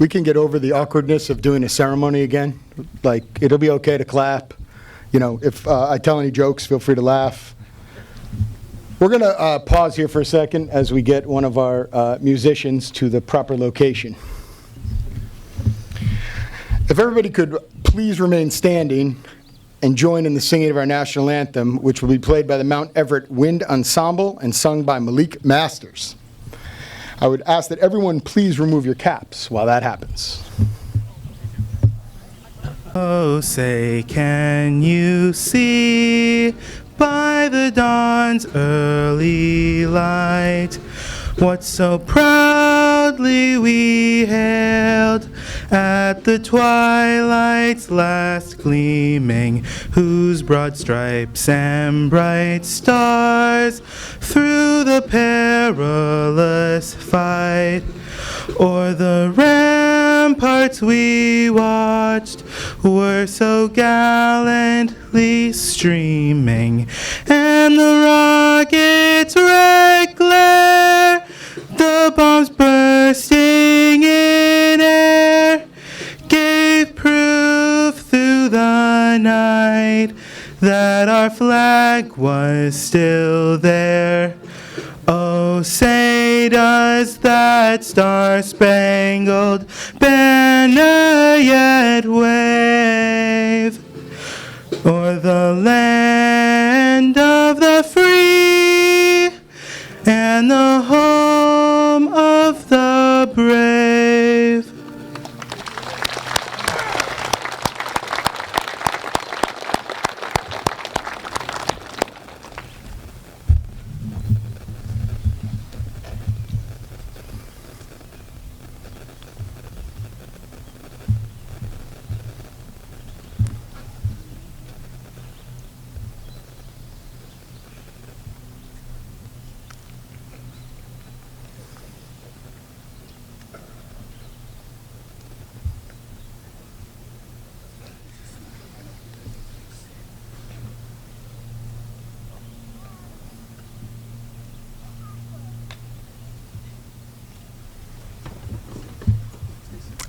we can get over the awkwardness of doing a ceremony again. Like, it'll be okay to clap. You know, if I tell any jokes, feel free to laugh. We're going to pause here for a second as we get one of our musicians to the proper location. If everybody could please remain standing and join in the singing of our national anthem, which will be played by the Mount Everett Wind Ensemble and sung by Malik Masters. I would ask that everyone please remove your caps while that happens. Oh, say, can you see by the dawn's early light what so proudly we hailed at the twilight's last gleaming, whose broad stripes and bright stars through the perilous fight o'er the ramparts we watched were so gallantly streaming, and the rockets' red glare, the bombs bursting in air, gave proof through the night that our flag was still there. Oh, say does that star-spangled banner yet wave o'er the land of the free and the home of the brave?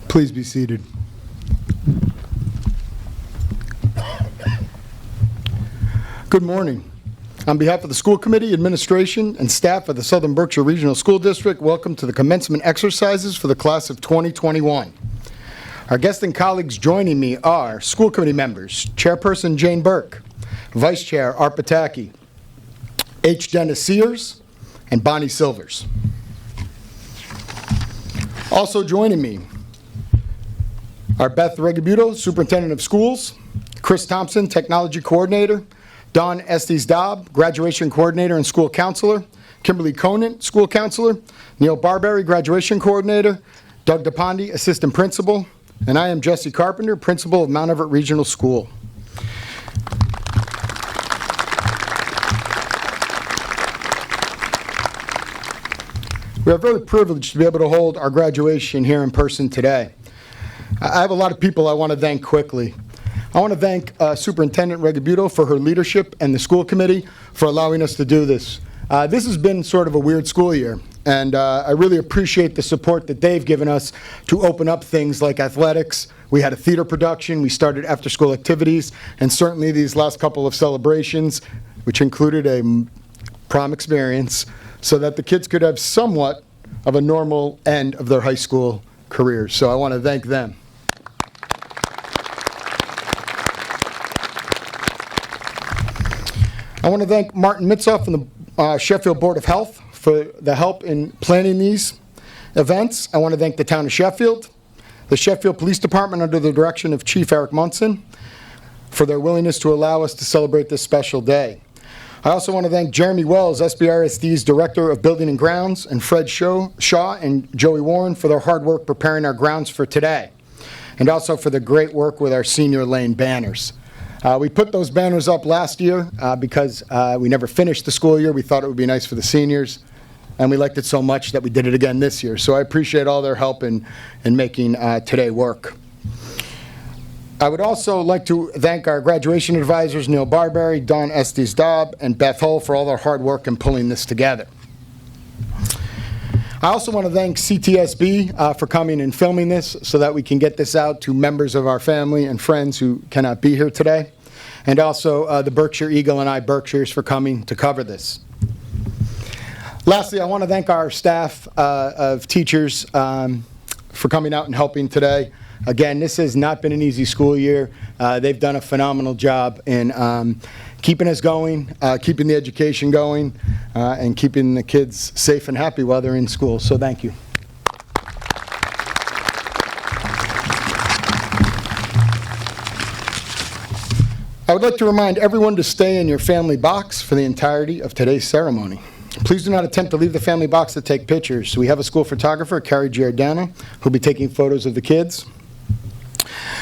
Please be seated. Good morning. On behalf of the school committee, administration, and staff of the Southern Berkshire Regional School District, welcome to the commencement exercises for the class of 2021. Our guests and colleagues joining me are school committee members, Chairperson Jane Burke, Vice Chair Art Pataki, H. Dennis Sears, and Bonnie Silvers. Also joining me are Beth Regabuto, Superintendent of Schools, Chris Thompson, Technology Coordinator, Dawn Estes-Dobb, Graduation Coordinator and School Counselor, Kimberly Conant, School Counselor, Neil Barberry, Graduation Coordinator, Doug DePonde, Assistant Principal, and I am Jesse Carpenter, Principal of Mount Everett Regional School. We are very privileged to be able to hold our graduation here in person today. I have a lot of people I want to thank quickly. I want to thank Superintendent Regabuto for her leadership and the school committee for allowing us to do this. This has been sort of a weird school year, and I really appreciate the support that they've given us to open up things like athletics. We had a theater production, we started after-school activities, and certainly these last couple of celebrations, which included a prom experience, so that the kids could have somewhat of a normal end of their high school careers. So I want to thank them. I want to thank Martin Mitzoff and the Sheffield Board of Health for the help in planning these events. I want to thank the town of Sheffield, the Sheffield Police Department under the direction of Chief Eric Munson for their willingness to allow us to celebrate this special day. I also want to thank Jeremy Wells, SBRSD's Director of Building and Grounds, and Fred Shaw and Joey Warren for their hard work preparing our grounds for today, and also for the great work with our senior lane banners. We put those banners up last year because we never finished the school year. We thought it would be nice for the seniors, and we liked it so much that we did it again this year. So I appreciate all their help in making today work. I would also like to thank our graduation advisors, Neil Barberry, Dawn Estes-Dobb, and Beth Hull for all their hard work in pulling this together. I also want to thank CTSB for coming and filming this so that we can get this out to members of our family and friends who cannot be here today. And also the Berkshire Eagle and I Berkshires for coming to cover this. Lastly, I want to thank our staff of teachers for coming out and helping today. Again, this has not been an easy school year. They've done a phenomenal job in keeping us going, keeping the education going, and keeping the kids safe and happy while they're in school. So thank you. I would like to remind everyone to stay in your family box for the entirety of today's ceremony. Please do not attempt to leave the family box to take pictures. We have a school photographer, Carrie Giordano, who will be taking photos of the kids.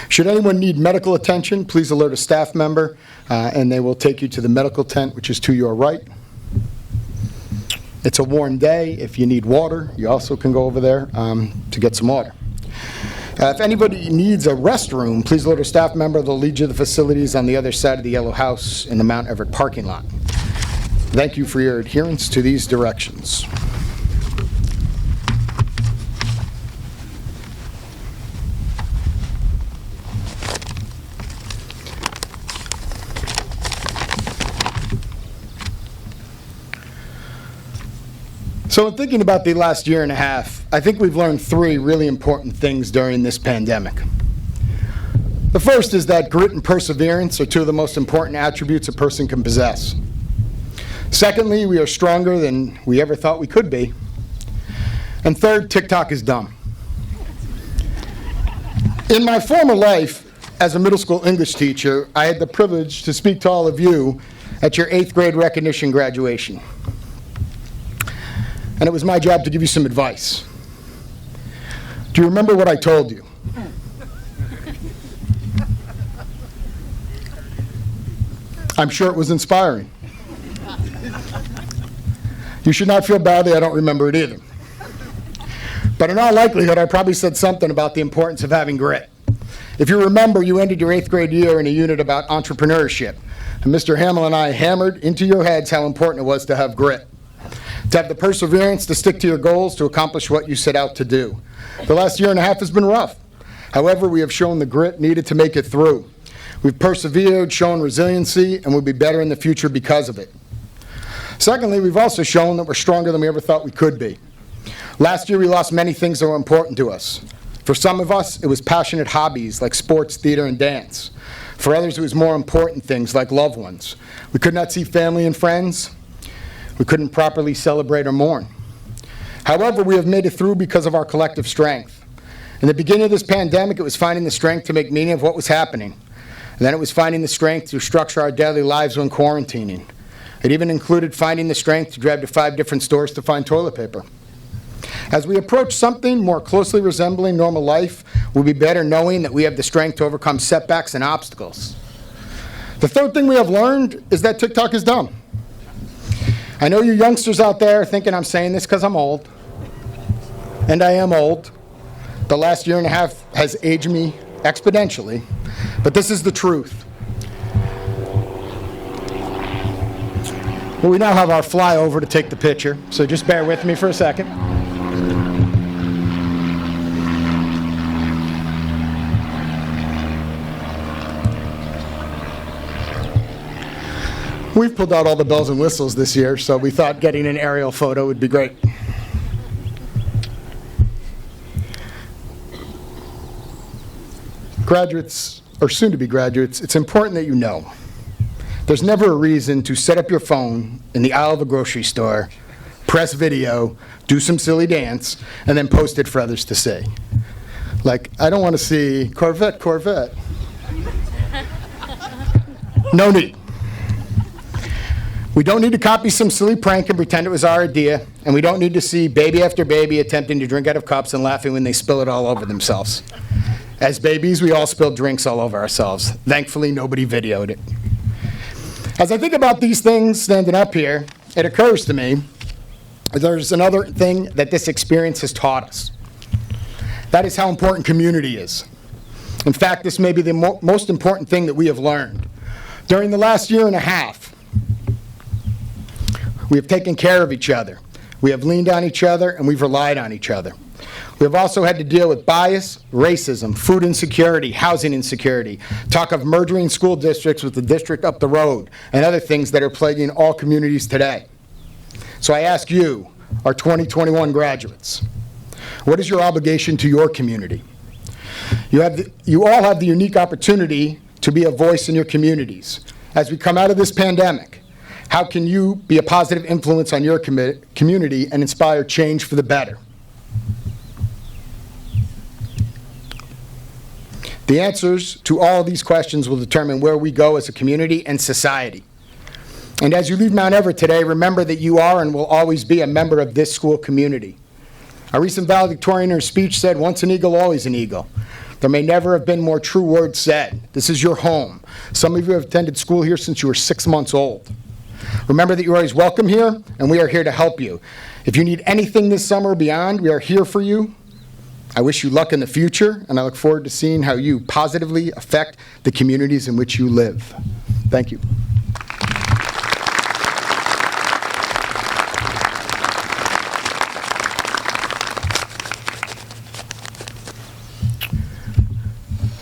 Should anyone need medical attention, please alert a staff member, and they will take you to the medical tent, which is to your right. It's a warm day. If you need water, you also can go over there to get some water. If anybody needs a restroom, please alert a staff member. They'll lead you to the facilities on the other side of the yellow house in the Mount Everett parking lot. Thank you for your adherence to these directions. So in thinking about the last year and a half, I think we've learned three really important things during this pandemic. The first is that grit and perseverance are two of the most important attributes a person can possess. Secondly, we are stronger than we ever thought we could be. And third, TikTok is dumb. In my former life as a middle school English teacher, I had the privilege to speak to all of you at your 8th grade recognition graduation. And it was my job to give you some advice. Do you remember what I told you? I'm sure it was inspiring. You should not feel badly, I don't remember it either. But in all likelihood, I probably said something about the importance of having grit. If you remember, you ended your 8th grade year in a unit about entrepreneurship. And Mr. Hamill and I hammered into your heads how important it was to have grit, to have the perseverance to stick to your goals, to accomplish what you set out to do. The last year and a half has been rough. However, we have shown the grit needed to make it through. We've persevered, shown resiliency, and we'll be better in the future because of it. Secondly, we've also shown that we're stronger than we ever thought we could be. Last year, we lost many things that were important to us. For some of us, it was passionate hobbies like sports, theater, and dance. For others, it was more important things like loved ones. We could not see family and friends. We couldn't properly celebrate or mourn. However, we have made it through because of our collective strength. In the beginning of this pandemic, it was finding the strength to make meaning of what was happening. And then it was finding the strength to structure our daily lives when quarantining. It even included finding the strength to drive to 5 different stores to find toilet paper. As we approach something more closely resembling normal life, we'll be better knowing that we have the strength to overcome setbacks and obstacles. The third thing we have learned is that TikTok is dumb. I know you youngsters out there thinking I'm saying this because I'm old, and I am old. The last year and a half has aged me exponentially, but this is the truth. Well, we now have our flyover to take the picture, so just bear with me for a second. We've pulled out all the bells and whistles this year, so we thought getting an aerial photo would be great. Graduates, or soon-to-be graduates, it's important that you know there's never a reason to set up your phone in the aisle of a grocery store, press video, do some silly dance, and then post it for others to see. Like, I don't want to see Corvette, Corvette. No need. We don't need to copy some silly prank and pretend it was our idea, and we don't need to see baby after baby attempting to drink out of cups and laughing when they spill it all over themselves. As babies, we all spilled drinks all over ourselves. Thankfully, nobody videoed it. As I think about these things standing up here, it occurs to me there's another thing that this experience has taught us. That is how important community is. In fact, this may be the most important thing that we have learned. During the last year and a half, we have taken care of each other. We have leaned on each other, and we've relied on each other. We have also had to deal with bias, racism, food insecurity, housing insecurity, talk of merging school districts with the district up the road, and other things that are plaguing all communities today. So I ask you, our 2021 graduates, what is your obligation to your community? You all have the unique opportunity to be a voice in your communities. As we come out of this pandemic, how can you be a positive influence on your community and inspire change for the better? The answers to all of these questions will determine where we go as a community and society. And as you leave Mount Everett today, remember that you are and will always be a member of this school community. A recent valedictorian in her speech said, "Once an eagle, always an eagle." There may never have been more true words said. This is your home. Some of you have attended school here since you were 6 months old. Remember that you're always welcome here, and we are here to help you. If you need anything this summer or beyond, we are here for you. I wish you luck in the future, and I look forward to seeing how you positively affect the communities in which you live. Thank you.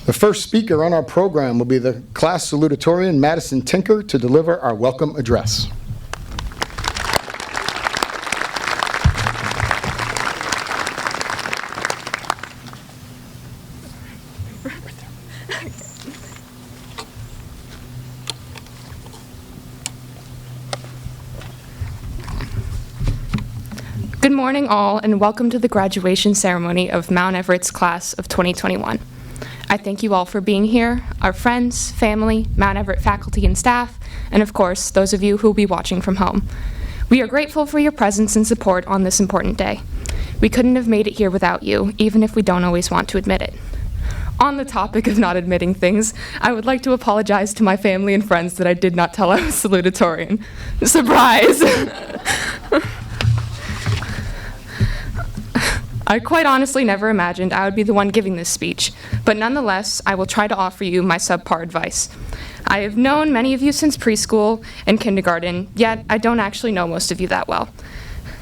The first speaker on our program will be the class salutatorian, Madison Tinker, to deliver our welcome address. Good morning, all, and welcome to the graduation ceremony of Mount Everett's class of 2021. I thank you all for being here, our friends, family, Mount Everett faculty and staff, and of course, those of you who will be watching from home. We are grateful for your presence and support on this important day. We couldn't have made it here without you, even if we don't always want to admit it. On the topic of not admitting things, I would like to apologize to my family and friends that I did not tell I was salutatorian. Surprise! I quite honestly never imagined I would be the one giving this speech, but nonetheless, I will try to offer you my subpar advice. I have known many of you since preschool and kindergarten, yet I don't actually know most of you that well.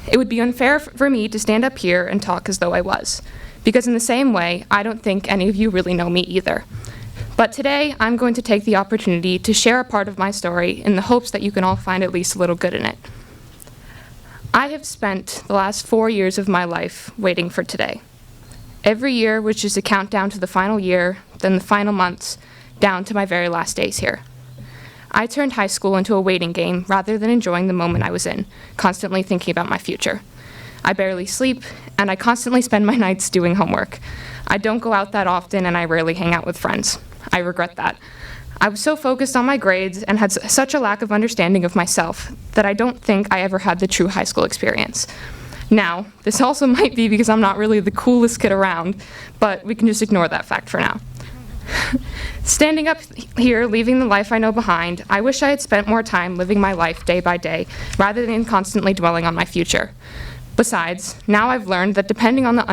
It would be unfair for me to stand up here and talk as though I was, because in the same way, I don't think any of you really know me either. But today, I'm going to take the opportunity to share a part of my story in the hopes that you can all find at least a little good in it. I have spent the last 4 years of my life waiting for today. Every year was just a countdown to the final year, then the final months, down to my very last days here. I turned high school into a waiting game rather than enjoying the moment I was in, constantly thinking about my future. I barely sleep, and I constantly spend my nights doing homework. I don't go out that often, and I rarely hang out with friends. I regret that. I was so focused on my grades and had such a lack of understanding of myself that I don't think I ever had the true high school experience. Now, this also might be because I'm not really the coolest kid around, but we can just ignore that fact for now. Standing up here, leaving the life I know behind, I wish I had spent more time living my life day by day, rather than constantly dwelling on my future. Besides, now I've learned that depending on the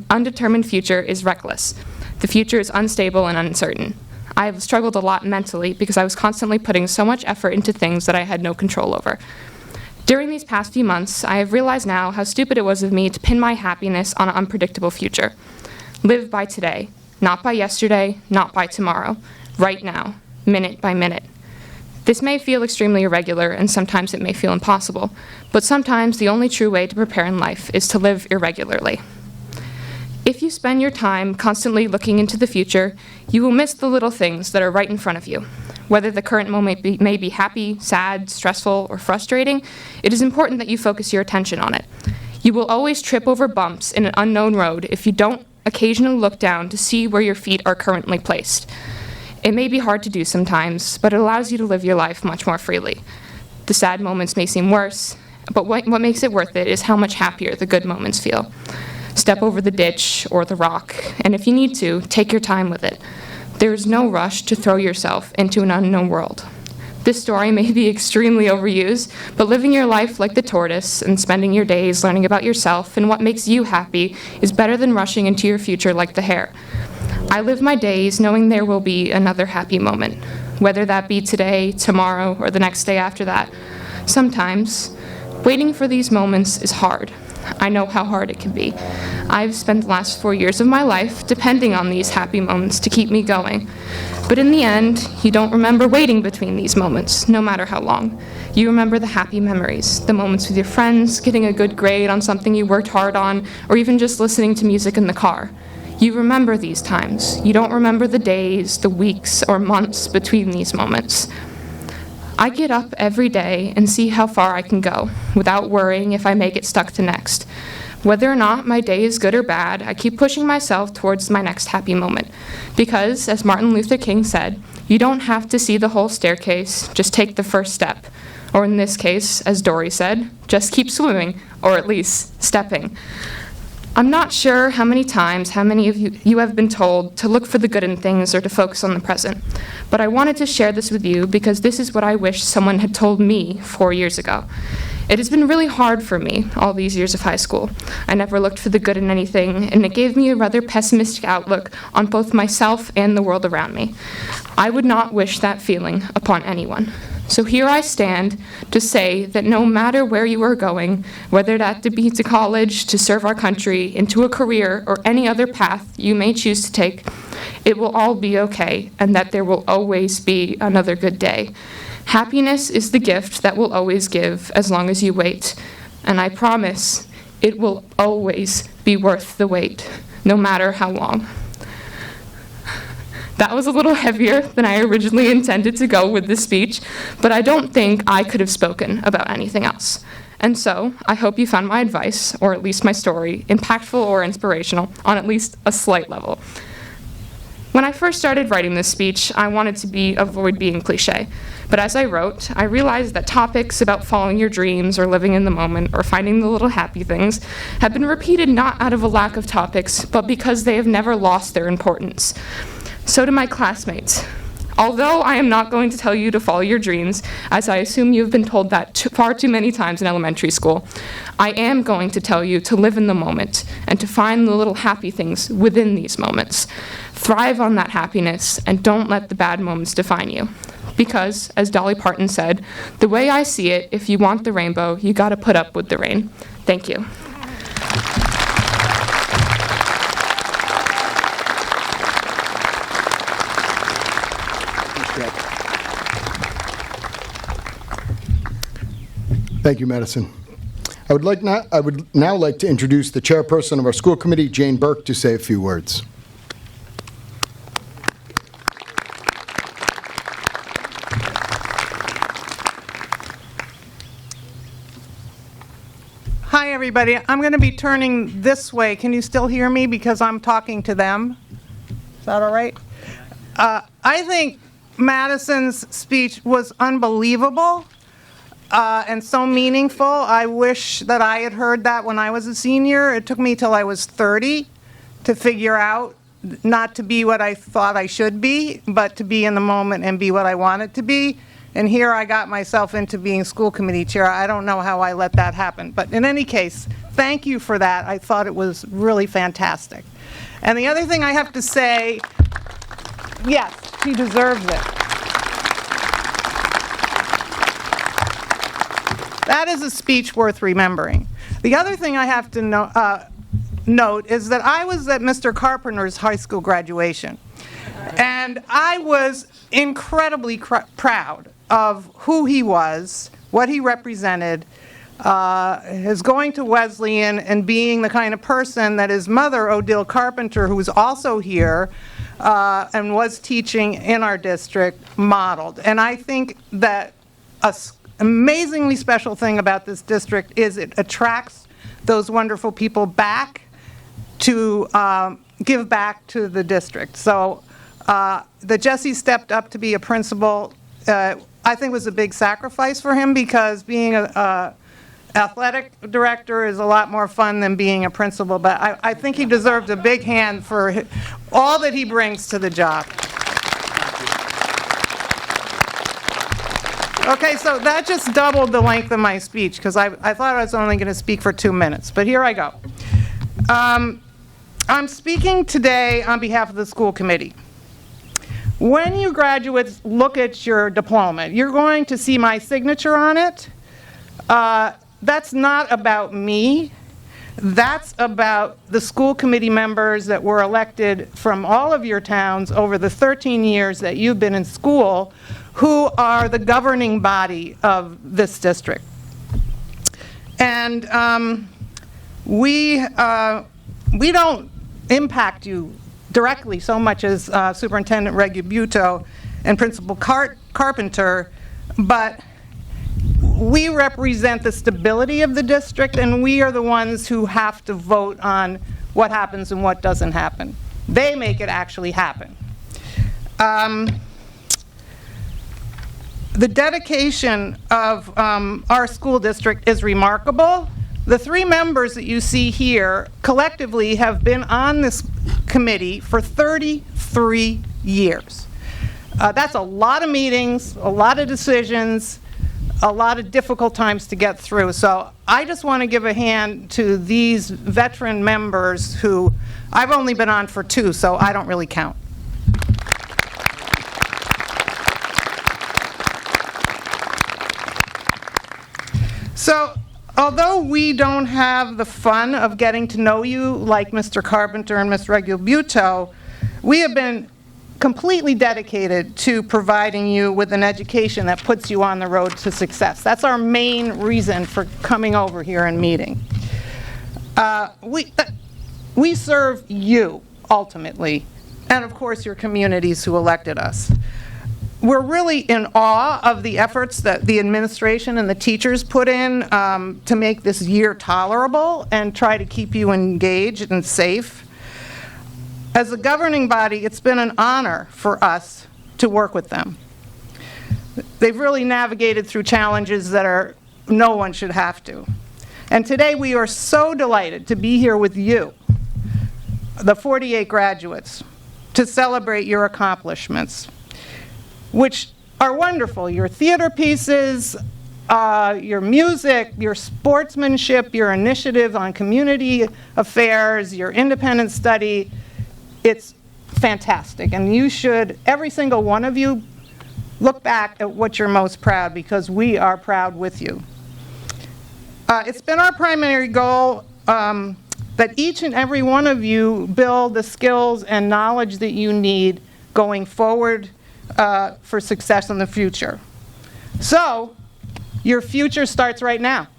undetermined future is reckless. The future is unstable and uncertain. I have struggled a lot mentally because I was constantly putting so much effort into things that I had no control over. During these past few months, I have realized now how stupid it was of me to pin my happiness on an unpredictable future. Live by today, not by yesterday, not by tomorrow, right now, minute by minute. This may feel extremely irregular, and sometimes it may feel impossible, but sometimes the only true way to prepare in life is to live irregularly. If you spend your time constantly looking into the future, you will miss the little things that are right in front of you. Whether the current moment may be happy, sad, stressful, or frustrating, it is important that you focus your attention on it. You will always trip over bumps in an unknown road if you don't occasionally look down to see where your feet are currently placed. It may be hard to do sometimes, but it allows you to live your life much more freely. The sad moments may seem worse, but what makes it worth it is how much happier the good moments feel. Step over the ditch or the rock, and if you need to, take your time with it. There is no rush to throw yourself into an unknown world. This story may be extremely overused, but living your life like the tortoise and spending your days learning about yourself and what makes you happy is better than rushing into your future like the hare. I live my days knowing there will be another happy moment, whether that be today, tomorrow, or the next day after that. Sometimes, Waiting for these moments is hard. I know how hard it can be. I've spent the last 4 years of my life depending on these happy moments to keep me going. But in the end, you don't remember waiting between these moments, no matter how long. You remember the happy memories, the moments with your friends, getting a good grade on something you worked hard on, or even just listening to music in the car. You remember these times. You don't remember the days, the weeks, or months between these moments. I get up every day and see how far I can go, without worrying if I may get stuck to next. Whether or not my day is good or bad, I keep pushing myself towards my next happy moment. Because, as Martin Luther King said, you don't have to see the whole staircase, just take the first step. Or in this case, as Dory said, just keep swimming, or at least stepping. I'm not sure how many times, how many of you have been told to look for the good in things or to focus on the present. But I wanted to share this with you because this is what I wish someone had told me 4 years ago. It has been really hard for me all these years of high school. I never looked for the good in anything, and it gave me a rather pessimistic outlook on both myself and the world around me. I would not wish that feeling upon anyone. So here I stand to say that no matter where you are going, whether that be to college, to serve our country, into a career, or any other path you may choose to take, it will all be okay, and that there will always be another good day. Happiness is the gift that will always give as long as you wait, and I promise it will always be worth the wait, no matter how long. That was a little heavier than I originally intended to go with this speech, but I don't think I could have spoken about anything else. And so, I hope you found my advice, or at least my story, impactful or inspirational on at least a slight level. When I first started writing this speech, I wanted to avoid being cliche. But as I wrote, I realized that topics about following your dreams or living in the moment or finding the little happy things have been repeated not out of a lack of topics, but because they have never lost their importance. So to my classmates, although I am not going to tell you to follow your dreams, as I assume you've been told that far too many times in elementary school, I am going to tell you to live in the moment and to find the little happy things within these moments. Thrive on that happiness and don't let the bad moments define you. Because, as Dolly Parton said, the way I see it, if you want the rainbow, you gotta put up with the rain. Thank you. Thank you, Madison. I would now like to introduce the chairperson of our school committee, Jane Burke, to say a few words. Hi, everybody. I'm going to be turning this way. Can you still hear me because I'm talking to them? Is that all right? I think Madison's speech was unbelievable. And so meaningful. I wish that I had heard that when I was a senior. It took me till I was 30 to figure out not to be what I thought I should be, but to be in the moment and be what I wanted to be. And here I got myself into being school committee chair. I don't know how I let that happen. But in any case, thank you for that. I thought it was really fantastic. And the other thing I have to say, yes, she deserves it. That is a speech worth remembering. The other thing I have to note is that I was at Mr. Carpenter's high school graduation. And I was incredibly proud of who he was, what he represented, his going to Wesleyan and being the kind of person that his mother, Odile Carpenter, who was also here and was teaching in our district, modeled. And I think that amazingly special thing about this district is it attracts those wonderful people back to give back to the district. So that Jesse stepped up to be a principal, I think was a big sacrifice for him because being an athletic director is a lot more fun than being a principal, but I think he deserves a big hand for all that he brings to the job. Okay, so that just doubled the length of my speech because I thought I was only going to speak for 2 minutes, but here I go. I'm speaking today on behalf of the school committee. When you graduates look at your diploma, you're going to see my signature on it. that's not about me. That's about the school committee members that were elected from all of your towns over the 13 years that you've been in school, who are the governing body of this district. And we don't impact you directly so much as Superintendent Regibuto and Principal Carpenter, but we represent the stability of the district, and we are the ones who have to vote on what happens and what doesn't happen. They make it actually happen. The dedication of our school district is remarkable. The 3 members that you see here collectively have been on this committee for 33 years. That's a lot of meetings, a lot of decisions, a lot of difficult times to get through. So I just want to give a hand to these veteran members who, I've only been on for 2, so I don't really count. So, although we don't have the fun of getting to know you like Mr. Carpenter and Ms. Regibuto, we have been completely dedicated to providing you with an education that puts you on the road to success. That's our main reason for coming over here and meeting. We serve you, ultimately, and of course your communities who elected us. We're really in awe of the efforts that the administration and the teachers put in to make this year tolerable and try to keep you engaged and safe. As a governing body, it's been an honor for us to work with them. They've really navigated through challenges that no one should have to. And today we are so delighted to be here with you, the 48 graduates, to celebrate your accomplishments, which are wonderful. Your theater pieces, your music, your sportsmanship, your initiative on community affairs, your independent study. It's fantastic, and you should, every single one of you, look back at what you're most proud, because we are proud with you. It's been our primary goal that each and every one of you build the skills and knowledge that you need going forward for success in the future. So, your future starts right now.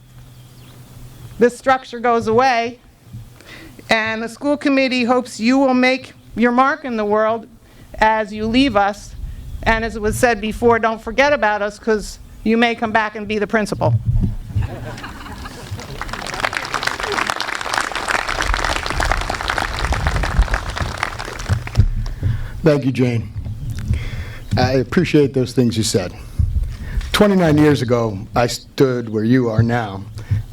This structure goes away, and the school committee hopes you will make your mark in the world as you leave us. And as it was said before, don't forget about us, because you may come back and be the principal. Thank you, Jane. I appreciate those things you said. 29 years ago, I stood where you are now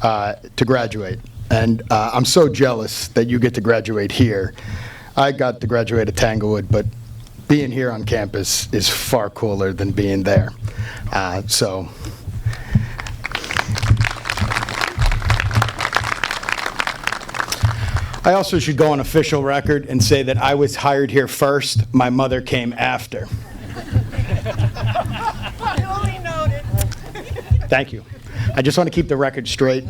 to graduate. And I'm so jealous that you get to graduate here. I got to graduate at Tanglewood, but being here on campus is far cooler than being there. So I also should go on official record and say that I was hired here first. My mother came after. Duly noted. Thank you. I just want to keep the record straight.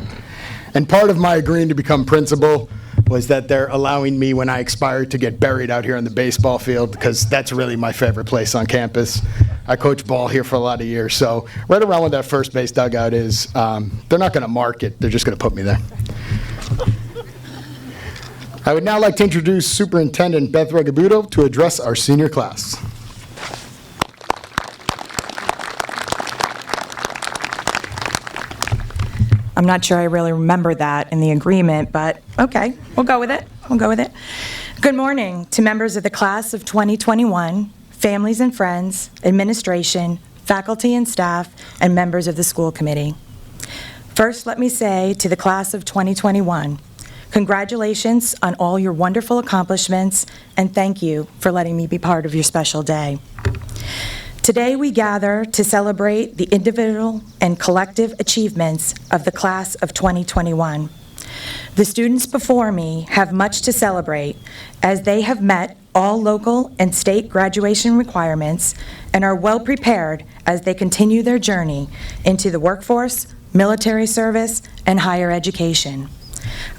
And part of my agreeing to become principal was that they're allowing me, when I expire, to get buried out here on the baseball field, because that's really my favorite place on campus. I coached ball here for a lot of years, so right around where that first base dugout is, they're not going to mark it, they're just going to put me there. I would now like to introduce Superintendent Beth Regibuto to address our senior class. I'm not sure I really remember that in the agreement, but okay, we'll go with it. We'll go with it. Good morning to members of the class of 2021, families and friends, administration, faculty and staff, and members of the school committee. First, let me say to the class of 2021, congratulations on all your wonderful accomplishments, and thank you for letting me be part of your special day. Today we gather to celebrate the individual and collective achievements of the class of 2021. The students before me have much to celebrate, as they have met all local and state graduation requirements and are well prepared as they continue their journey into the workforce, military service, and higher education.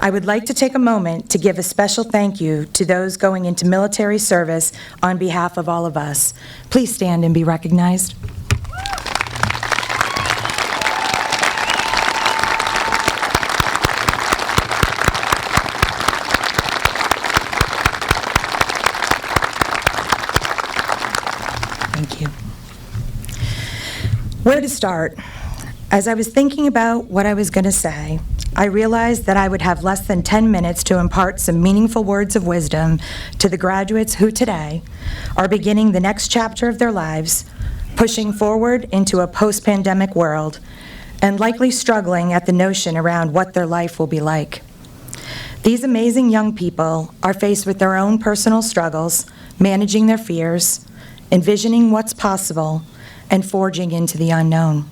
I would like to take a moment to give a special thank you to those going into military service on behalf of all of us. Please stand and be recognized. Thank you. Where to start? As I was thinking about what I was going to say, I realized that I would have less than 10 minutes to impart some meaningful words of wisdom to the graduates who today are beginning the next chapter of their lives, pushing forward into a post-pandemic world, and likely struggling at the notion around what their life will be like. These amazing young people are faced with their own personal struggles, managing their fears, envisioning what's possible, and forging into the unknown.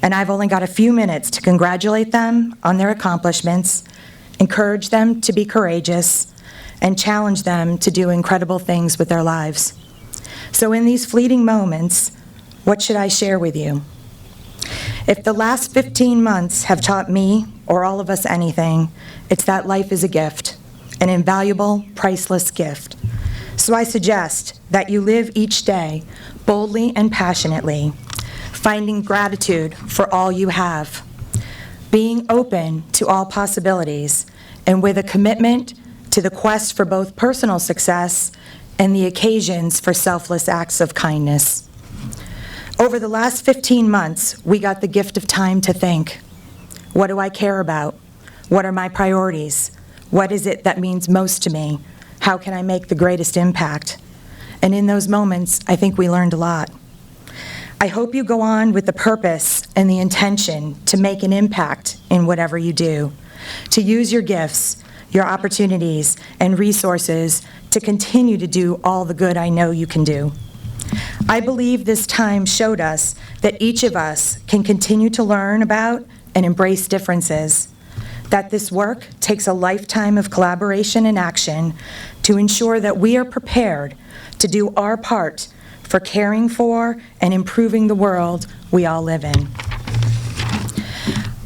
And I've only got a few minutes to congratulate them on their accomplishments, encourage them to be courageous, and challenge them to do incredible things with their lives. So in these fleeting moments, what should I share with you? If the last 15 months have taught me, or all of us, anything, it's that life is a gift, an invaluable, priceless gift. So I suggest that you live each day boldly and passionately, finding gratitude for all you have, being open to all possibilities, and with a commitment to the quest for both personal success and the occasions for selfless acts of kindness. Over the last 15 months, we got the gift of time to think. What do I care about? What are my priorities? What is it that means most to me? How can I make the greatest impact? And in those moments, I think we learned a lot. I hope you go on with the purpose and the intention to make an impact in whatever you do, to use your gifts, your opportunities, and resources to continue to do all the good I know you can do. I believe this time showed us that each of us can continue to learn about and embrace differences, that this work takes a lifetime of collaboration and action to ensure that we are prepared to do our part for caring for and improving the world we all live in.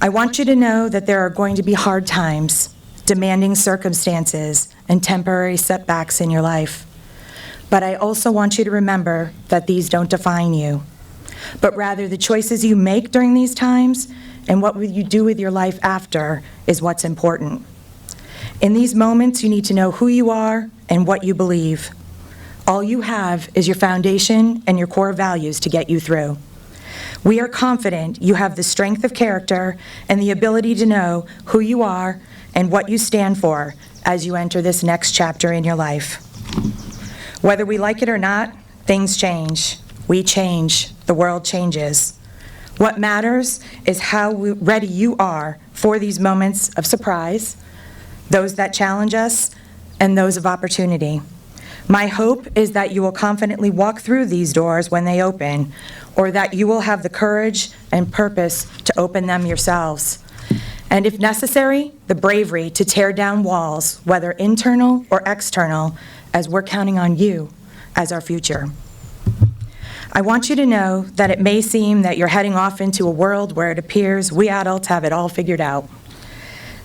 I want you to know that there are going to be hard times, demanding circumstances, and temporary setbacks in your life. But I also want you to remember that these don't define you, but rather the choices you make during these times and what you do with your life after is what's important. In these moments, you need to know who you are and what you believe. All you have is your foundation and your core values to get you through. We are confident you have the strength of character and the ability to know who you are and what you stand for as you enter this next chapter in your life. Whether we like it or not, things change. We change. The world changes. What matters is how ready you are for these moments of surprise, those that challenge us, and those of opportunity. My hope is that you will confidently walk through these doors when they open, or that you will have the courage and purpose to open them yourselves. And if necessary, the bravery to tear down walls, whether internal or external, as we're counting on you as our future. I want you to know that it may seem that you're heading off into a world where it appears we adults have it all figured out.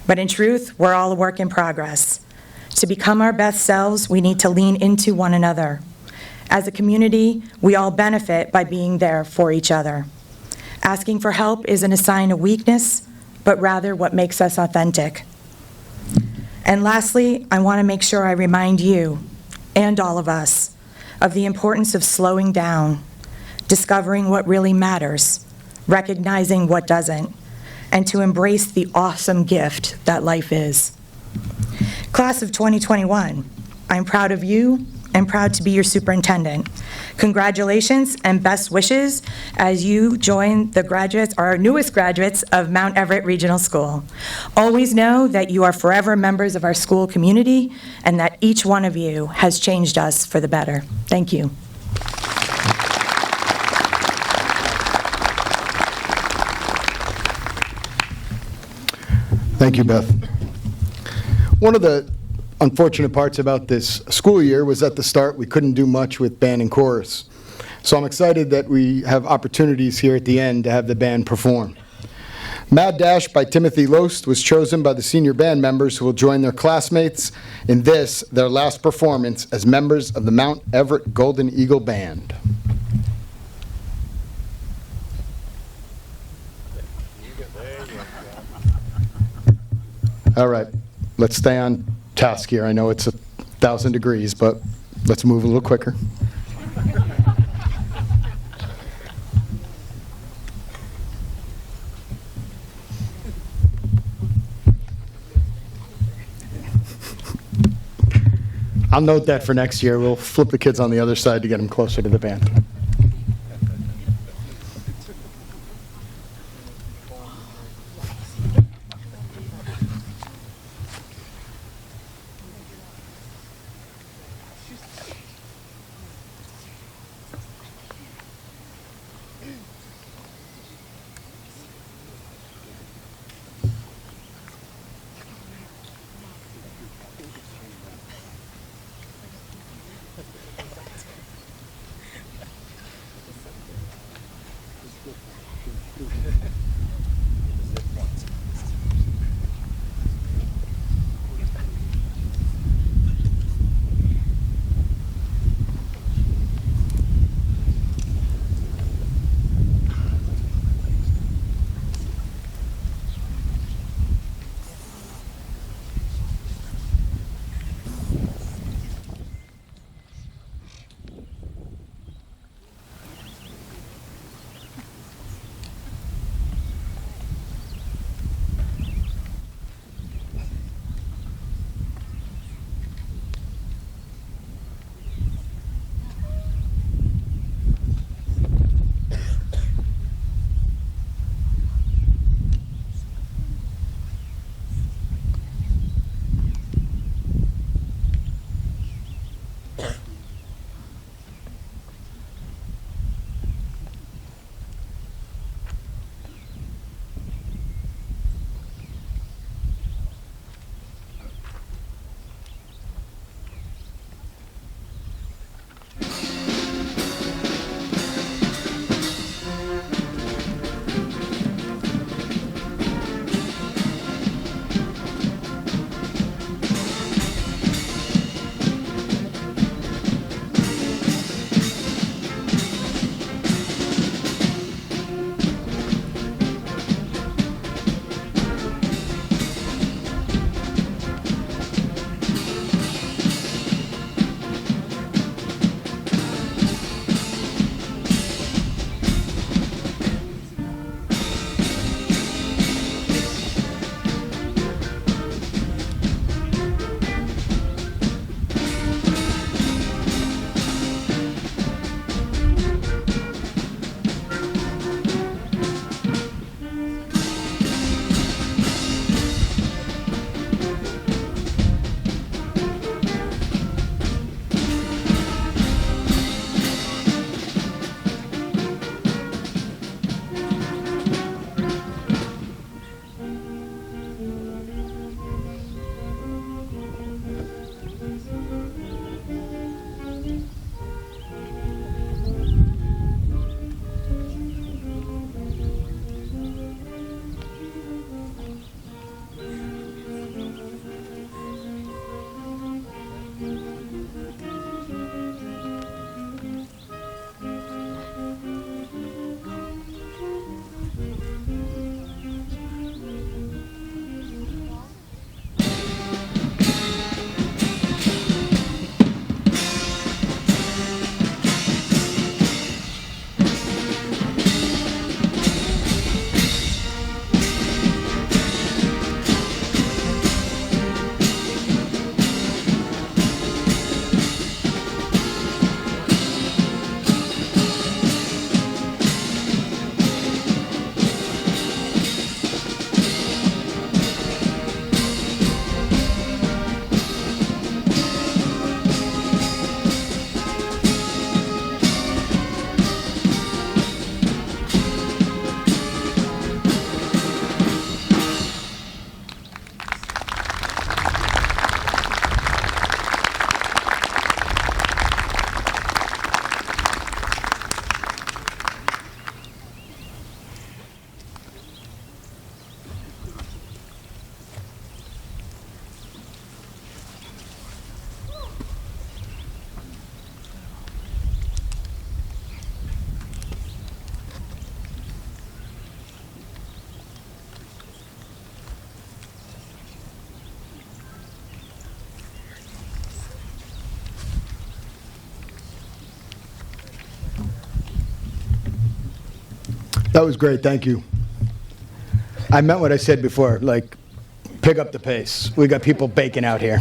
But in truth, we're all a work in progress. To become our best selves, we need to lean into one another. As a community, we all benefit by being there for each other. Asking for help isn't a sign of weakness, but rather what makes us authentic. And lastly, I want to make sure I remind you, and all of us, of the importance of slowing down, discovering what really matters, recognizing what doesn't, and to embrace the awesome gift that life is. Class of 2021, I'm proud of you and proud to be your superintendent. Congratulations and best wishes as you join the graduates, our newest graduates of Mount Everett Regional School. Always know that you are forever members of our school community and that each one of you has changed us for the better. Thank you. Thank you, Beth. One of the unfortunate parts about this school year was at the start we couldn't do much with band and chorus. So I'm excited that we have opportunities here at the end to have the band perform. Mad Dash by Timothy Loest was chosen by the senior band members who will join their classmates in this, their last performance as members of the Mount Everett Golden Eagle Band. All right, let's stay on task here. I know it's 1,000 degrees, but let's move a little quicker. I'll note that for next year. We'll flip the kids on the other side to get them closer to the band. That was great, thank you. I meant what I said before, like, pick up the pace. We got people baking out here.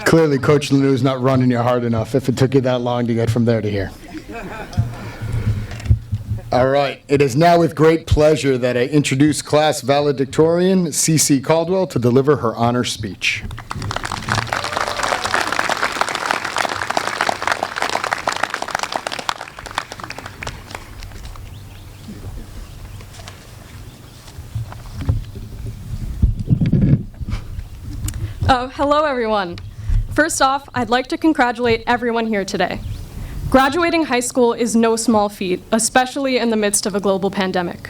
Clearly, Coach Lanou's not running you hard enough if it took you that long to get from there to here. All right, it is now with great pleasure that I introduce class valedictorian C.C. Caldwell to deliver her honor speech. Hello, everyone. First off, I'd like to congratulate everyone here today. Graduating high school is no small feat, especially in the midst of a global pandemic.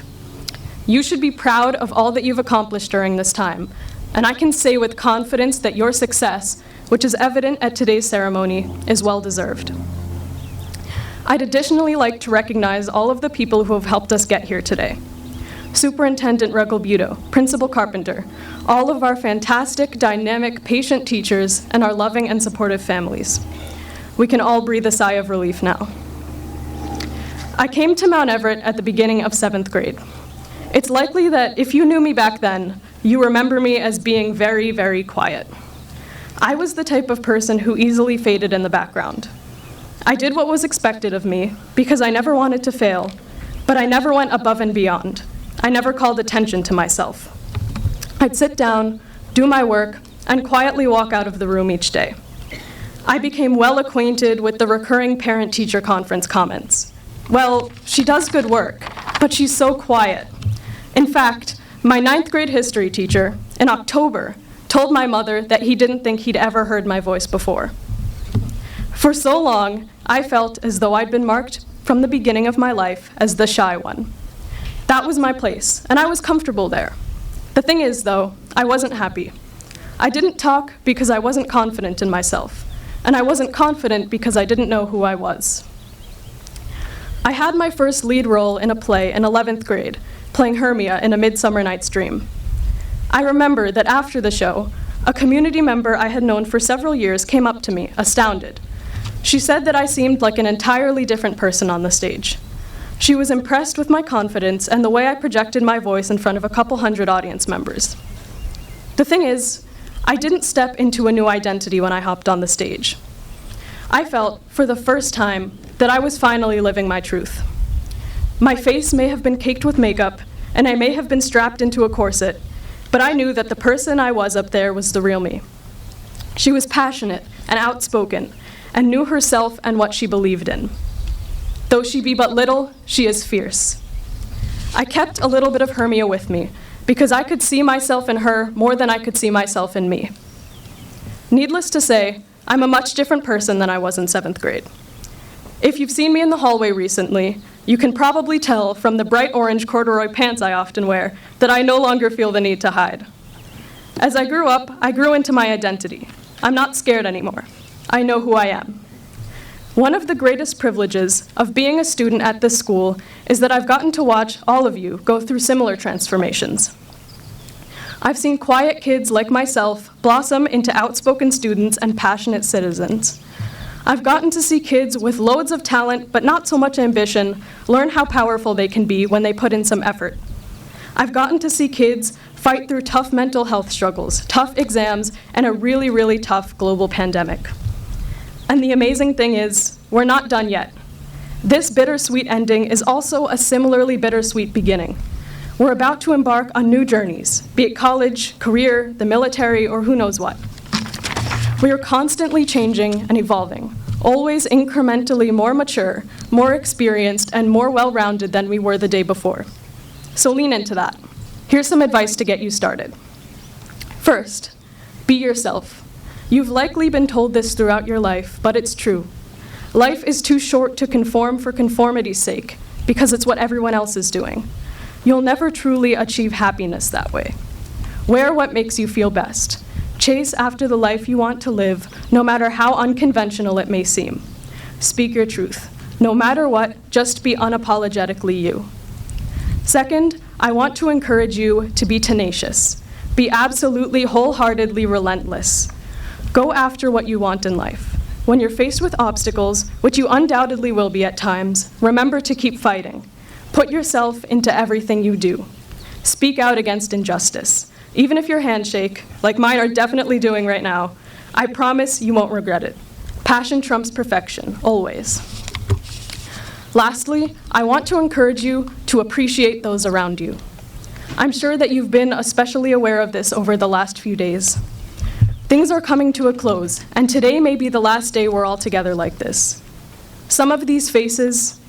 You should be proud of all that you've accomplished during this time, and I can say with confidence that your success, which is evident at today's ceremony, is well-deserved. I'd additionally like to recognize all of the people who have helped us get here today. Superintendent Regalbuto, Principal Carpenter, all of our fantastic, dynamic, patient teachers, and our loving and supportive families. We can all breathe a sigh of relief now. I came to Mount Everett at the beginning of 7th grade. It's likely that if you knew me back then, you remember me as being very, very quiet. I was the type of person who easily faded in the background. I did what was expected of me because I never wanted to fail, but I never went above and beyond. I never called attention to myself. I'd sit down, do my work, and quietly walk out of the room each day. I became well acquainted with the recurring parent-teacher conference comments. Well, she does good work, but she's so quiet. In fact, my 9th grade history teacher, in October, told my mother that he didn't think he'd ever heard my voice before. For so long, I felt as though I'd been marked from the beginning of my life as the shy one. That was my place, and I was comfortable there. The thing is, though, I wasn't happy. I didn't talk because I wasn't confident in myself, and I wasn't confident because I didn't know who I was. I had my first lead role in a play in 11th grade, playing Hermia in A Midsummer Night's Dream. I remember that after the show, a community member I had known for several years came up to me, astounded. She said that I seemed like an entirely different person on the stage. She was impressed with my confidence and the way I projected my voice in front of a couple hundred audience members. The thing is, I didn't step into a new identity when I hopped on the stage. I felt, for the first time, that I was finally living my truth. My face may have been caked with makeup, and I may have been strapped into a corset, but I knew that the person I was up there was the real me. She was passionate and outspoken, and knew herself and what she believed in. Though she be but little, she is fierce. I kept a little bit of Hermia with me, because I could see myself in her more than I could see myself in me. Needless to say, I'm a much different person than I was in 7th grade. If you've seen me in the hallway recently, you can probably tell from the bright orange corduroy pants I often wear that I no longer feel the need to hide. As I grew up, I grew into my identity. I'm not scared anymore. I know who I am. One of the greatest privileges of being a student at this school is that I've gotten to watch all of you go through similar transformations. I've seen quiet kids like myself blossom into outspoken students and passionate citizens. I've gotten to see kids with loads of talent but not so much ambition learn how powerful they can be when they put in some effort. I've gotten to see kids fight through tough mental health struggles, tough exams, and a really, really tough global pandemic. And the amazing thing is, we're not done yet. This bittersweet ending is also a similarly bittersweet beginning. We're about to embark on new journeys, be it college, career, the military, or who knows what. We are constantly changing and evolving, always incrementally more mature, more experienced, and more well-rounded than we were the day before. So lean into that. Here's some advice to get you started. First, be yourself. You've likely been told this throughout your life, but it's true. Life is too short to conform for conformity's sake, because it's what everyone else is doing. You'll never truly achieve happiness that way. Wear what makes you feel best. Chase after the life you want to live, no matter how unconventional it may seem. Speak your truth. No matter what, just be unapologetically you. Second, I want to encourage you to be tenacious. Be absolutely wholeheartedly relentless. Go after what you want in life. When you're faced with obstacles, which you undoubtedly will be at times, remember to keep fighting. Put yourself into everything you do. Speak out against injustice. Even if your hands shake, like mine are definitely doing right now, I promise you won't regret it. Passion trumps perfection, always. Lastly, I want to encourage you to appreciate those around you. I'm sure that you've been especially aware of this over the last few days. Things are coming to a close, and today may be the last day we're all together like this. Some of these faces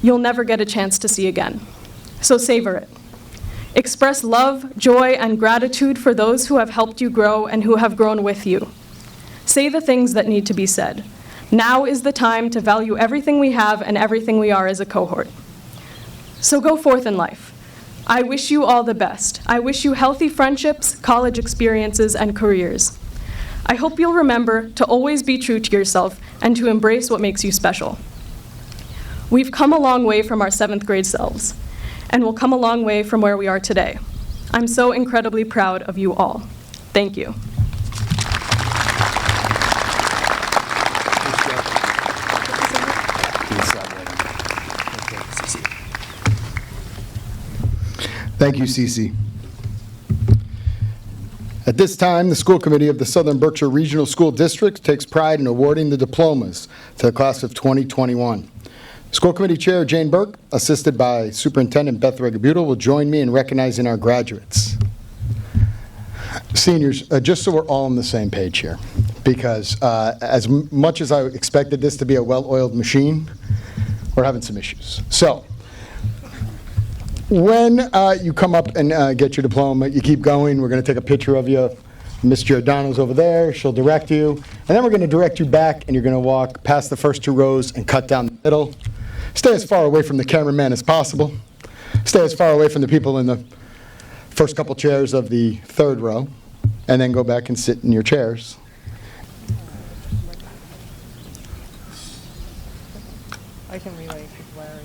you'll never get a chance to see again, so savor it. Express love, joy, and gratitude for those who have helped you grow and who have grown with you. Say the things that need to be said. Now is the time to value everything we have and everything we are as a cohort. So go forth in life. I wish you all the best. I wish you healthy friendships, college experiences, and careers. I hope you'll remember to always be true to yourself and to embrace what makes you special. We've come a long way from our 7th grade selves, and we'll come a long way from where we are today. I'm so incredibly proud of you all. Thank you. Thank you, Cece. At this time, the school committee of the Southern Berkshire Regional School District takes pride in awarding the diplomas to the class of 2021. School Committee Chair Jane Burke, assisted by Superintendent Beth Regabuto, will join me in recognizing our graduates. Seniors, just so we're all on the same page here, because as much as I expected this to be a well-oiled machine, we're having some issues. So, when you come up and get your diploma, you keep going. We're going to take a picture of you. Miss Giordano's over there. She'll direct you. And then we're going to direct you back, and you're going to walk past the first 2 rows and cut down the middle. Stay as far away from the cameraman as possible. Stay as far away from the people in the first couple chairs of the 3rd row, and then go back and sit in your chairs. I can relay to Larry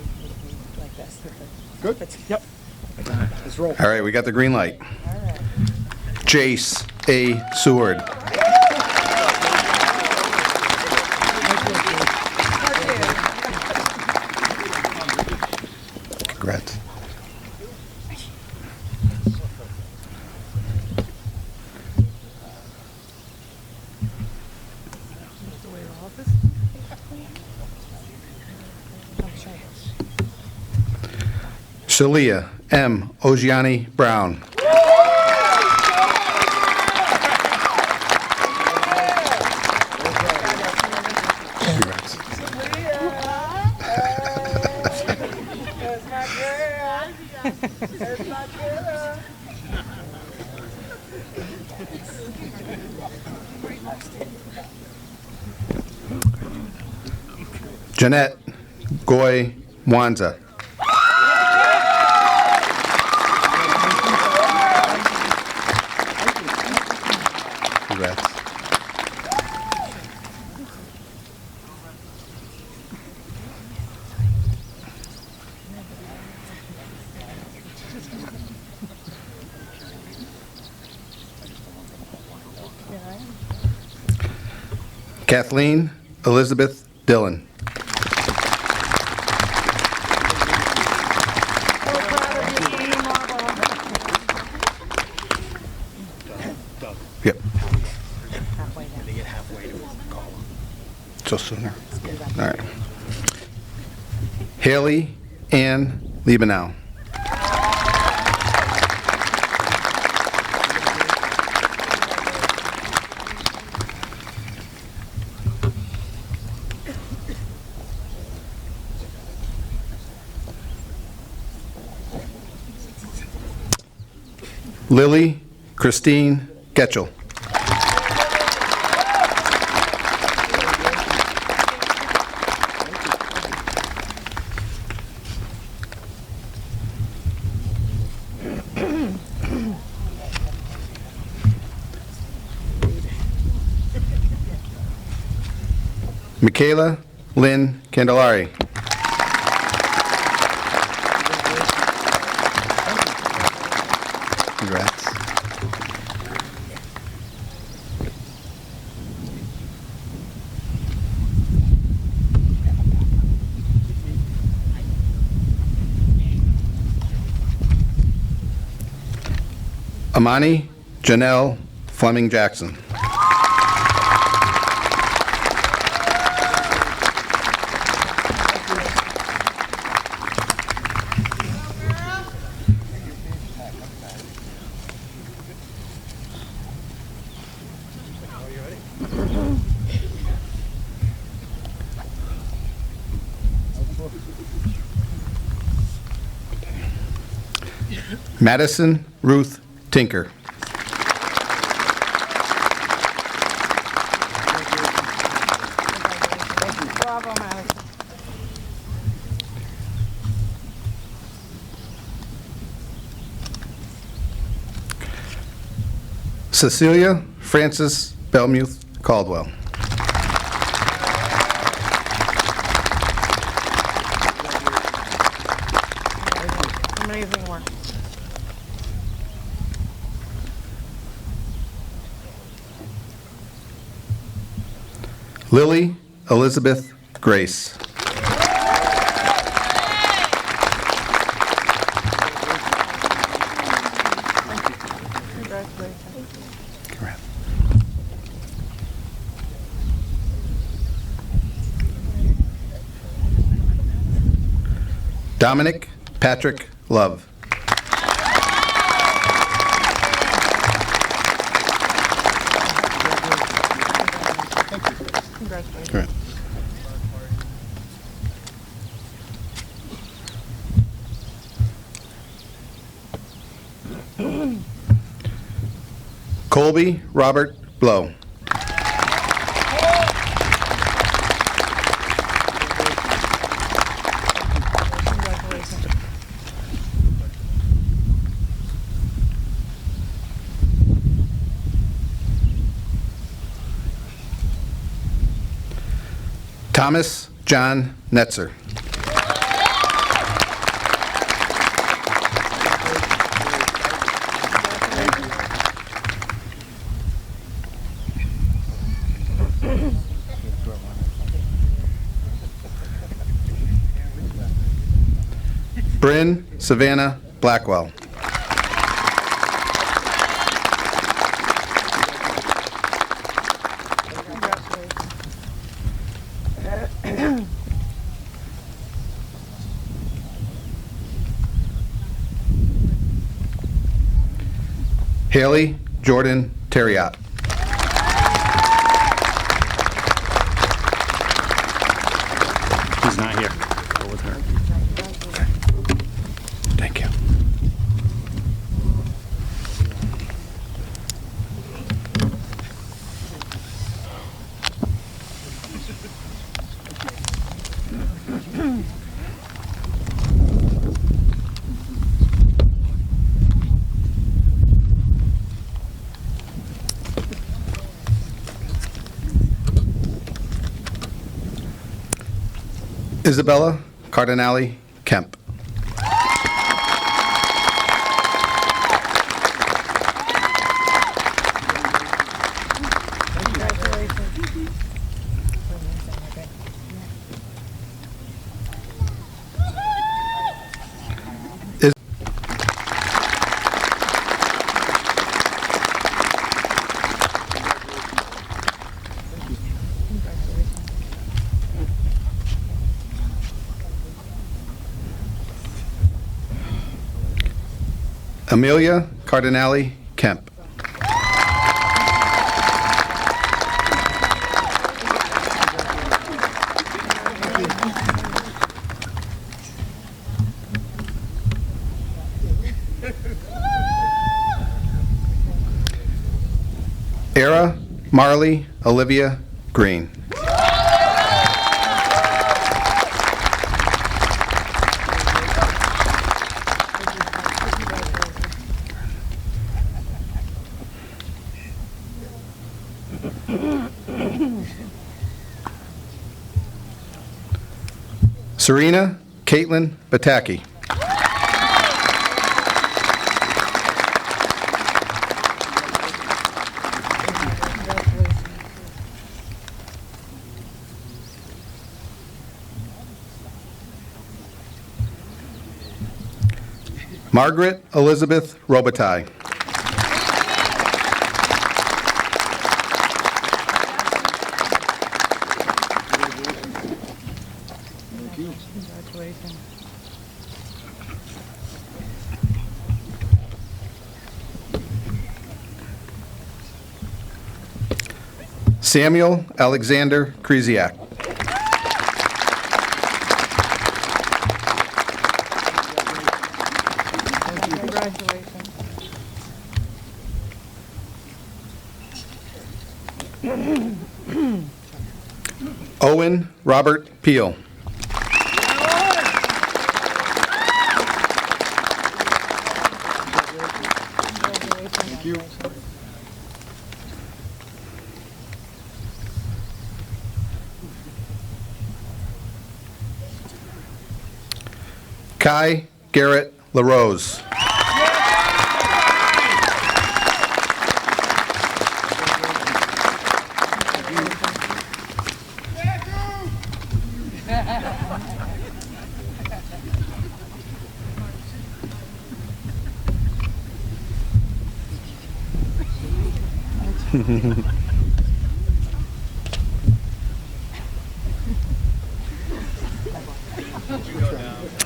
like this. Good? Yep. Let's roll. All right, we got the green light. Jace A. Seward. Congrats. Shalia M. Ogiani Brown. Congrats. Jeanette Goy Wanza. Congrats. Kathleen Elizabeth Dillon. Yep. So sooner. All right. Haley Ann Liebenow. Lily Christine Getchell. Michaela Lynn Candelari. Amani Janelle Fleming Jackson. Madison Ruth Tinker. Bravo, Madison. Cecilia Frances Belmuth Caldwell. Amazing work. Lily Elizabeth Grace. Congratulations. Dominic Patrick Love. Congratulations. Correct. Colby Robert Blow. Congratulations. Thomas John Netzer. Bryn Savannah Blackwell. Haley Jordan Terriot. He's not here. Go with her. Thank you. Isabella Cardinale Kemp. Is- Amelia Cardinale Kemp. Era Marley Olivia Green. Serena Caitlin Bataki. Margaret Elizabeth Robitaille. Samuel Alexander Krzyzak. Owen Robert Peel. Kai Garrett LaRose.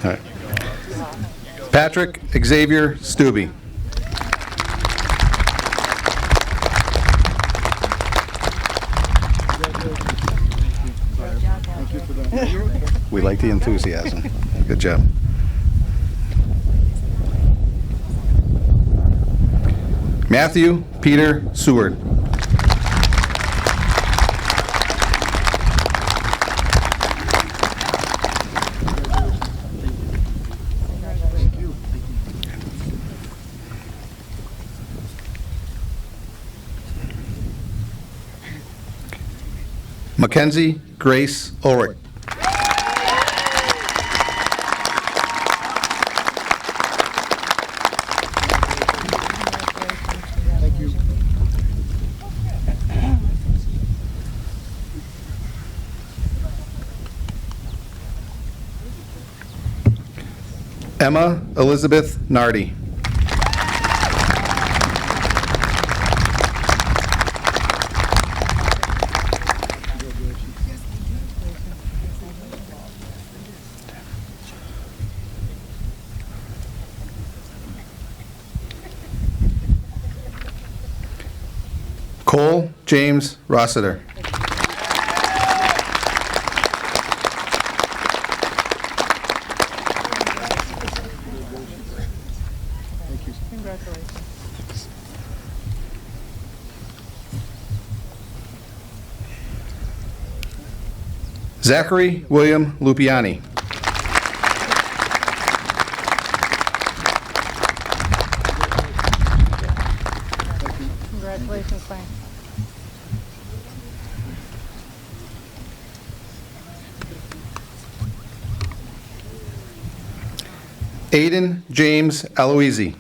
All right. Patrick Xavier Stubbe. We like the enthusiasm. Good job. Matthew Peter Seward. Mackenzie Grace Ulrich. Emma Elizabeth Nardi. Cole James Rossiter. Zachary William Lupiani. Congratulations, thanks. Aiden James Aloisi.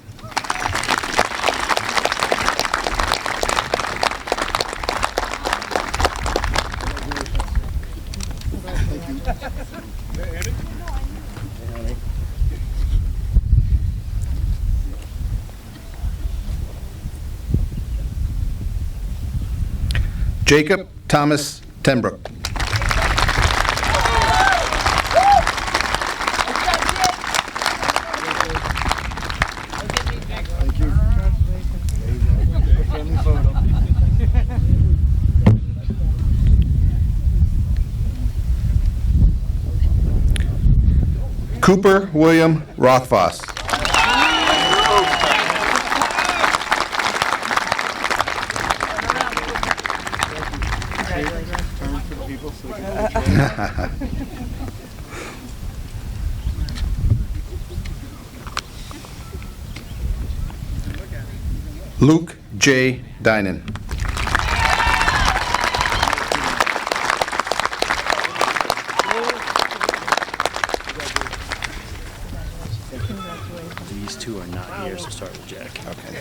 Jacob Thomas Tenbrook. Cooper William Rothfoss. Luke J. Dinan. These two are not here, so start with Jack. Okay.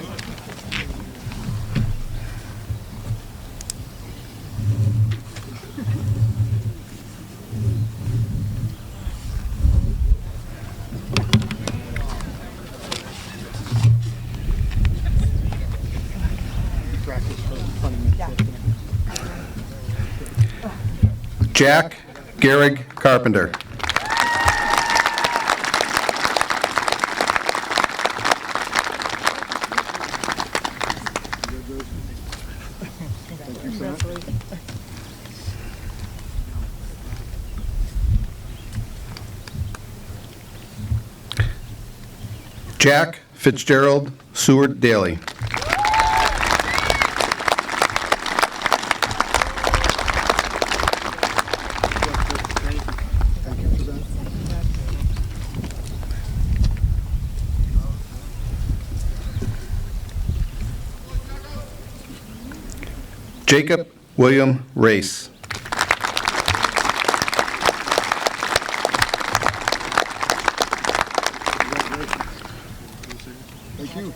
Jack Gehrig Carpenter. Jack Fitzgerald Seward Daly. Jacob William Race. Thank you.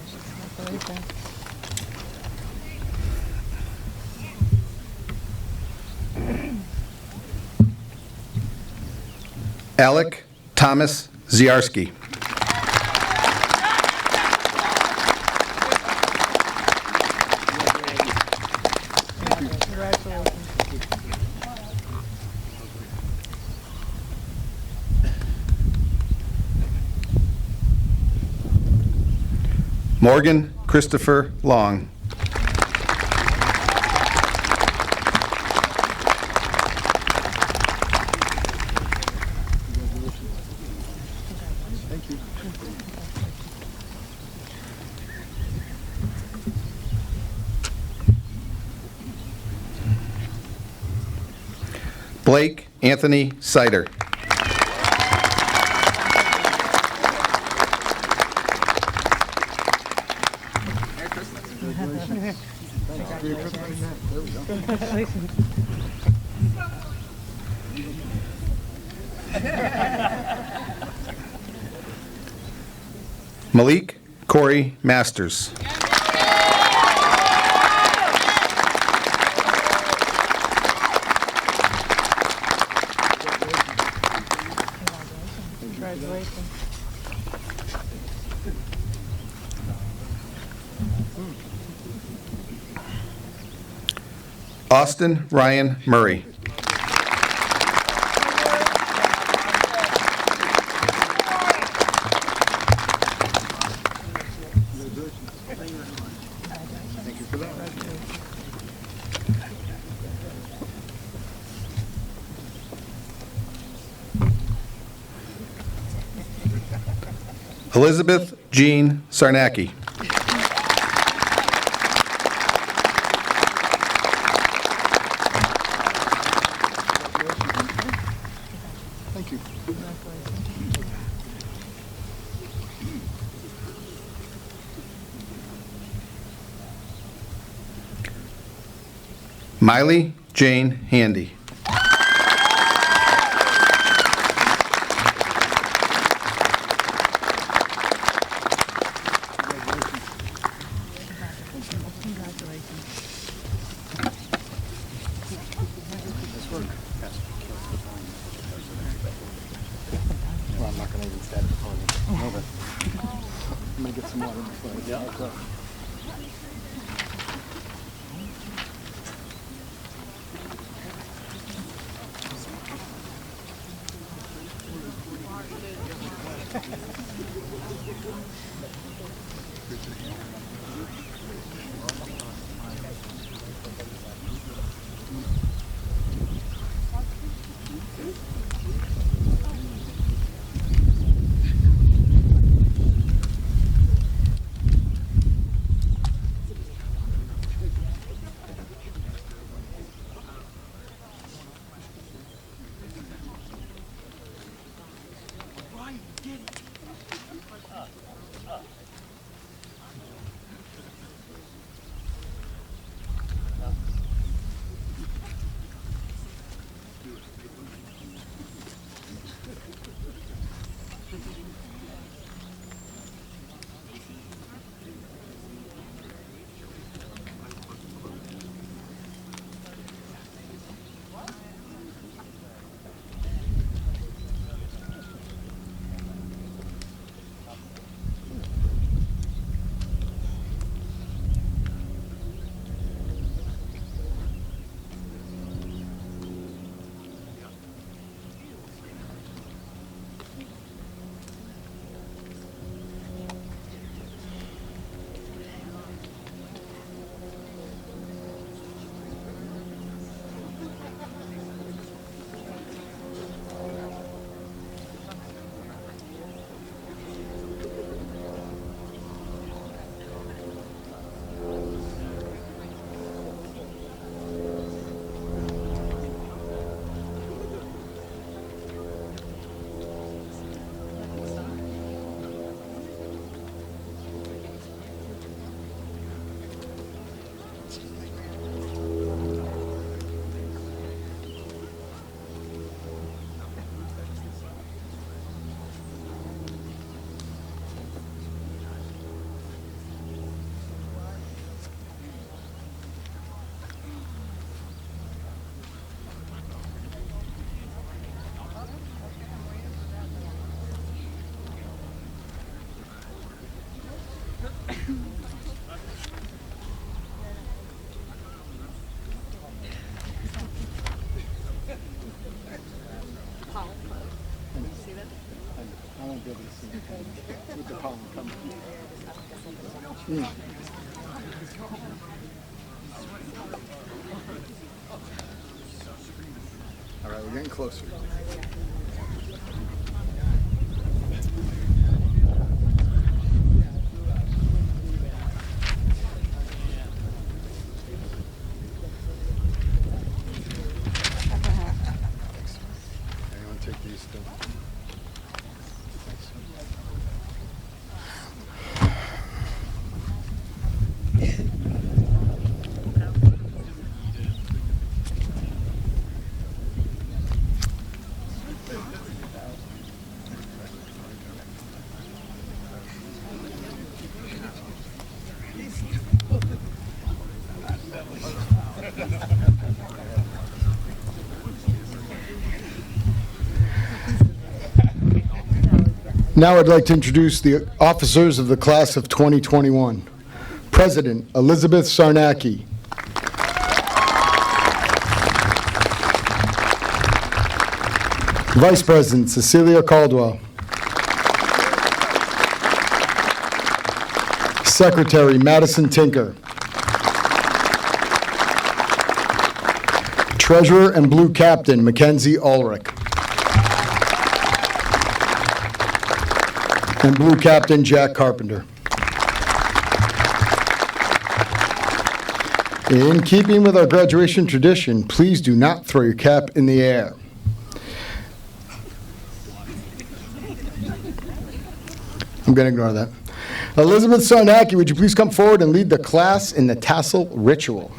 Alec Thomas Ziarski. Morgan Christopher Long. Blake Anthony Sider. Malik Corey Masters. Austin Ryan Murray. Elizabeth Jean Sarnacki. Thank you. Miley Jane Handy. Well, I'm not going to even start the podium. No, but I'm going to get some water before I go. All right, we're getting closer. Anyone take these still? Now I'd like to introduce the officers of the class of 2021. President Elizabeth Sarnacki. Vice President Cecilia Caldwell. Secretary Madison Tinker. Treasurer and Blue Captain Mackenzie Ulrich. And Blue Captain Jack Carpenter. In keeping with our graduation tradition, please do not throw your cap in the air. I'm going to ignore that. Elizabeth Sarnacki, would you please come forward and lead the class in the tassel ritual?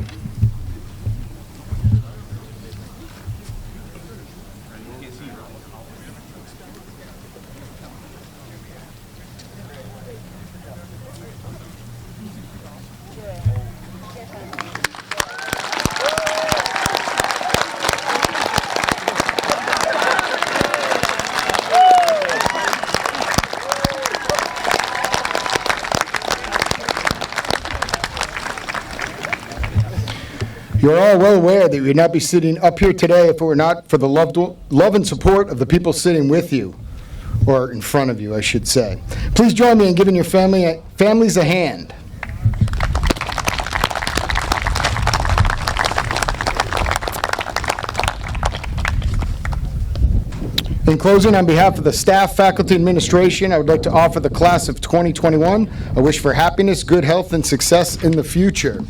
You're all well aware that you would not be sitting up here today if it were not for the love and support of the people sitting with you, or in front of you, I should say. Please join me in giving your families a hand. In closing, on behalf of the staff, faculty, administration, I would like to offer the class of 2021 a wish for happiness, good health, and success in the future.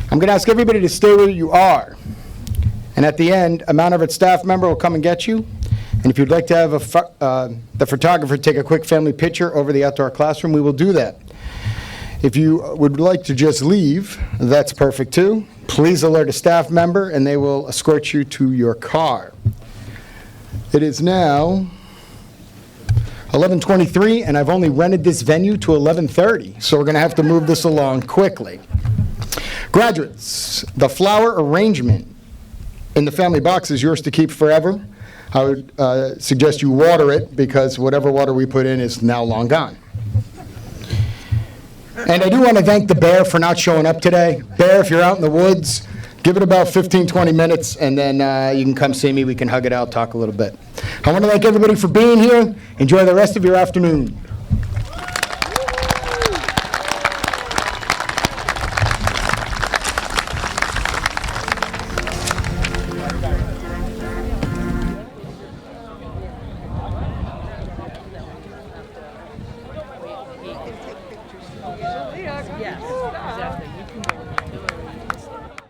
I'm going to ask everybody to stay where you are. And at the end, a Mount Everett staff member will come and get you. And if you'd like to have the photographer take a quick family picture over the outdoor classroom, we will do that. If you would like to just leave, that's perfect too. Please alert a staff member and they will escort you to your car. It is now 11:23 and I've only rented this venue to 11:30, so we're going to have to move this along quickly. Graduates, the flower arrangement in the family box is yours to keep forever. I would suggest you water it because whatever water we put in is now long gone. And I do want to thank the bear for not showing up today. Bear, if you're out in the woods, give it about 15, 20 minutes, and then you can come see me. We can hug it out, talk a little bit. I want to thank everybody for being here. Enjoy the rest of your afternoon.